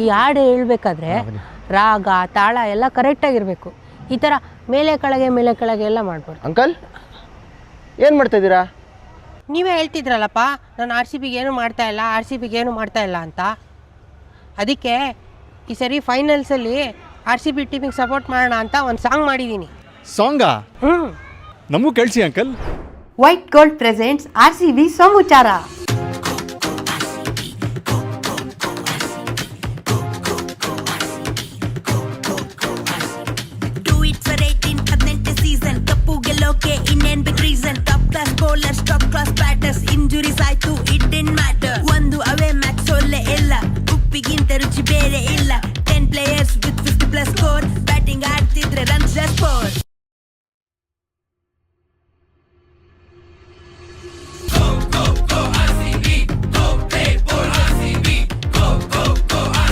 ಈ ಹಾಡು ಹೇಳ್ಬೇಕಾದ್ರೆ ರಾಗ ತಾಳ ಎಲ್ಲ ಕರೆಕ್ಟಾಗಿರಬೇಕು. ಈ ಥರ ಮೇಲೆ ಕೆಳಗೆ ಎಲ್ಲ ಮಾಡ್ಬಾರ್ದು. ಅಂಕಲ್ ಏನು ಮಾಡ್ತಾ ಇದ್ದೀರಾ? ನೀವೇ ಹೇಳ್ತಿದ್ರಲ್ಲಪ್ಪ ನಾನು RCBಗೆ ಏನು ಮಾಡ್ತಾ ಇಲ್ಲ ಅಂತ. ಅದಕ್ಕೆ ಈ ಸರಿ ಫೈನಲ್ಸಲ್ಲಿ RCB ಟೀಮಿಗೆ ಸಪೋರ್ಟ್ ಮಾಡೋಣ ಅಂತ ಒಂದು ಸಾಂಗ್ ಮಾಡಿದ್ದೀನಿ. ಸಾಂಗಾ? ನಮಗೂ ಕಳಿಸಿ uncle. White gold presents RCB ಸಮುಚಾರ. ಇನ್ನೇನ್ big reason top class bowlers top class batters injuries ಆಯ್ತು ಇಟ್ ಡಿಡ್ ಮ್ಯಾಟರ್. ಒಂದು ಅವೇ ಮ್ಯಾಚ್ ಸೋಲೆ ಇಲ್ಲ, ಉಪ್ಪಿಗಿಂತ ರುಚಿ ಬೇರೆ ಇಲ್ಲ. 10 players with 50+ ಸ್ಕೋರ್, ಬ್ಯಾಟಿಂಗ್ ಆಡ್ತಿದ್ರೆ ರನ್ಸ್ ಸ್ಕೋರ್.